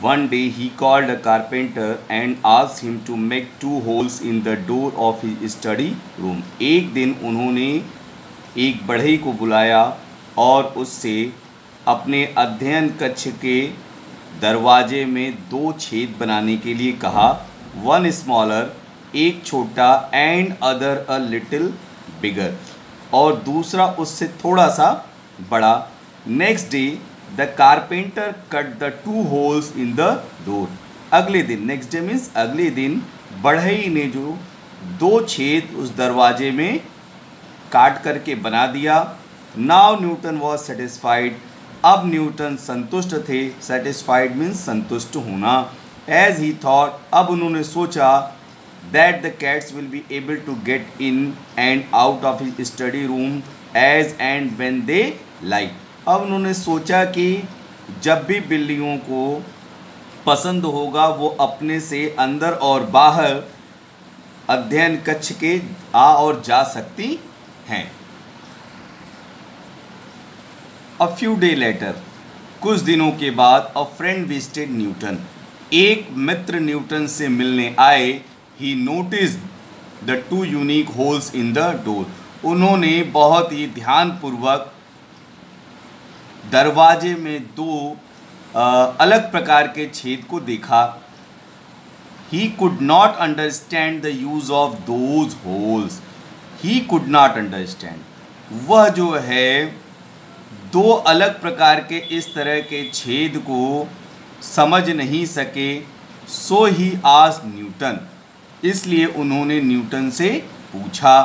One day he called a carpenter and asked him to make 2 holes in the door of his study room. एक दिन उन्होंने एक बढ़ई को बुलाया और उससे अपने अध्ययन कक्ष के दरवाजे में 2 छेद बनाने के लिए कहा. वन स्मॉलर, एक छोटा, and other a little bigger, और दूसरा उससे थोड़ा सा बड़ा. Next day the carpenter cut the 2 holes in the door. अगले दिन, नेक्स्ट डे मीन्स अगले दिन, बढ़ई ने जो 2 छेद उस दरवाजे में काट करके बना दिया. Now Newton was satisfied. अब न्यूटन संतुष्ट थे. सेटिस्फाइड मीन्स संतुष्ट होना. एज ही थॉट, अब उन्होंने सोचा, that the cats will be able to get in and out of his study room as and when they like. अब उन्होंने सोचा कि जब भी बिल्लियों को पसंद होगा वो अपने से अंदर और बाहर अध्ययन कक्ष के आ और जा सकती हैं. अ फ्यू डे लेटर, कुछ दिनों के बाद, अ फ्रेंड विजिटेड न्यूटन. एक मित्र न्यूटन से मिलने आए. ही noticed the 2 unique holes in the door. उन्होंने बहुत ही ध्यानपूर्वक दरवाजे में 2 अलग प्रकार के छेद को देखा. He could not understand the use of those holes. He could not understand, वह जो है 2 अलग प्रकार के इस तरह के छेद को समझ नहीं सके. सो ही आस्क्ड न्यूटन, इसलिए उन्होंने न्यूटन से पूछा,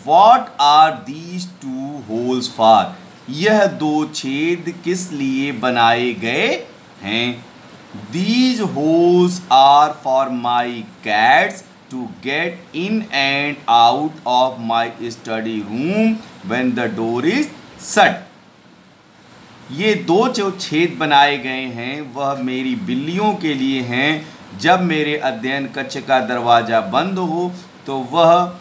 what are these 2 holes for. यह 2 छेद किस लिए बनाए गए हैं. These holes are for my cats to get in and out of my study room when the door is shut. ये 2 जो छेद बनाए गए हैं वह मेरी बिल्लियों के लिए हैं. जब मेरे अध्ययन कक्ष का दरवाज़ा बंद हो तो वह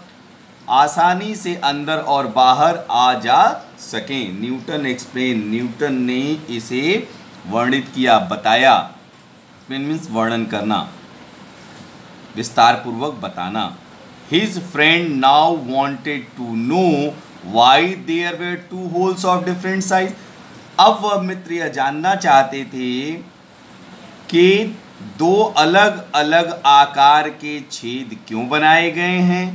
आसानी से अंदर और बाहर आ जा सकें. न्यूटन एक्सप्लेन, न्यूटन ने इसे वर्णित किया, बताया. एक्सप्लेन मीन्स वर्णन करना, विस्तार पूर्वक बताना. His friend now wanted to know why there were 2 holes of different size. अब वह मित्र यह जानना चाहते थे कि 2 अलग अलग आकार के छेद क्यों बनाए गए हैं.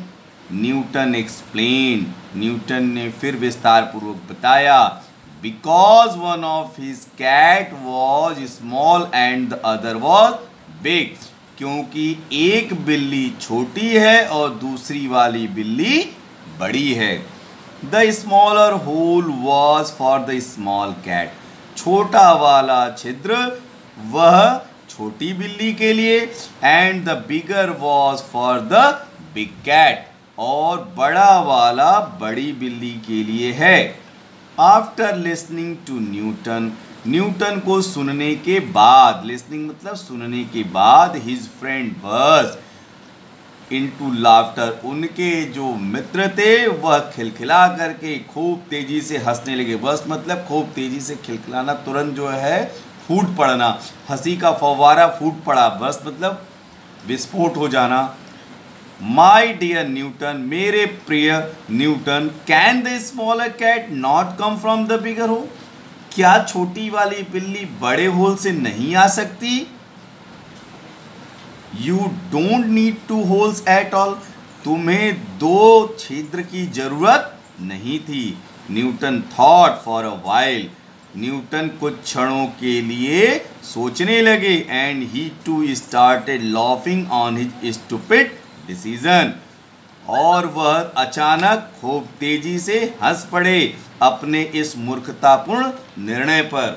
न्यूटन एक्सप्लेन, न्यूटन ने फिर विस्तार पूर्वक बताया. Because one of his cat was small and the other was big. क्योंकि एक बिल्ली छोटी है और दूसरी वाली बिल्ली बड़ी है. The smaller hole was for the small cat. छोटा वाला छिद्र वह छोटी बिल्ली के लिए. And the bigger was for the big cat. और बड़ा वाला बड़ी बिल्ली के लिए है. After listening to Newton, Newton को सुनने के बाद, लिसनिंग मतलब सुनने के बाद, his friend burst into laughter. उनके जो मित्र थे वह खिलखिला करके खूब तेजी से हंसने लगे. बर्स्ट मतलब खूब तेजी से खिलखिलाना, तुरंत जो है फूट पड़ना, हंसी का फव्वारा फूट पड़ा. बर्स्ट मतलब विस्फोट हो जाना. माई डियर न्यूटन, मेरे प्रिय Newton, can the smaller cat not come from the bigger hole. क्या छोटी वाली बिल्ली बड़े होल से नहीं आ सकती. You don't need 2 holes at all. तुम्हें 2 छिद्र की जरूरत नहीं थी. Newton thought for a while. Newton कुछ क्षणों के लिए सोचने लगे. And he too started laughing on his stupid decision. और वह अचानक खूब तेजी से हंस पड़े अपने इस मूर्खतापूर्ण निर्णय पर.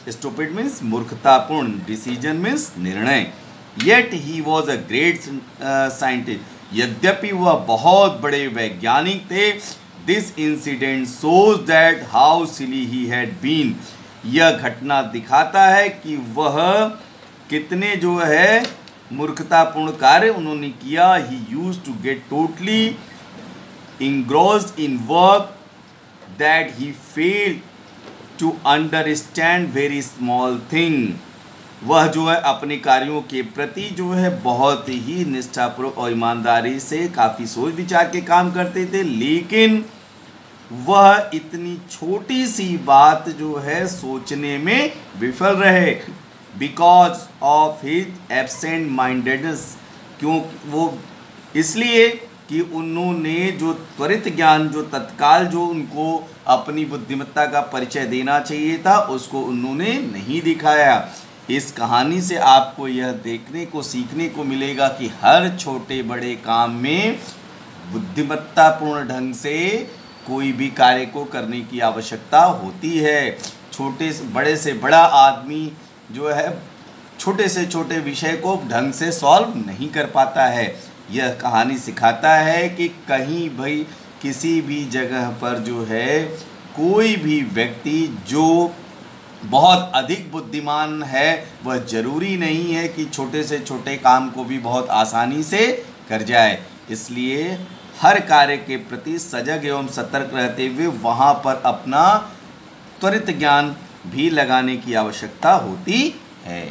स्टूपिड मीन्स मूर्खतापूर्ण, डिसीजन मीन्स निर्णय. Yet he was a great scientist. यद्यपि वह बहुत बड़े वैज्ञानिक थे. This incident shows that how silly he had been. यह घटना दिखाता है कि वह कितने जो है मूर्खतापूर्ण कार्य उन्होंने किया. He used to get totally engrossed in work that he failed to understand very small thing. वह जो है अपने कार्यों के प्रति जो है बहुत ही निष्ठापूर्वक और ईमानदारी से काफ़ी सोच विचार के काम करते थे, लेकिन वह इतनी छोटी सी बात जो है सोचने में विफल रहे, because of his absent mindedness. क्यों वो इसलिए कि उन्होंने जो त्वरित ज्ञान, जो तत्काल जो उनको अपनी बुद्धिमत्ता का परिचय देना चाहिए था, उसको उन्होंने नहीं दिखाया। इस कहानी से आपको यह देखने को सीखने को मिलेगा कि हर छोटे बड़े काम में बुद्धिमत्तापूर्ण ढंग से कोई भी कार्य को करने की आवश्यकता होती है। छोटे से बड़ा आदमी जो है छोटे से छोटे विषय को ढंग से सॉल्व नहीं कर पाता है। यह कहानी सिखाता है कि कहीं भी किसी भी जगह पर जो है कोई भी व्यक्ति जो बहुत अधिक बुद्धिमान है, वह जरूरी नहीं है कि छोटे से छोटे काम को भी बहुत आसानी से कर जाए। इसलिए हर कार्य के प्रति सजग एवं सतर्क रहते हुए वहाँ पर अपना त्वरित ज्ञान भी लगाने की आवश्यकता होती है।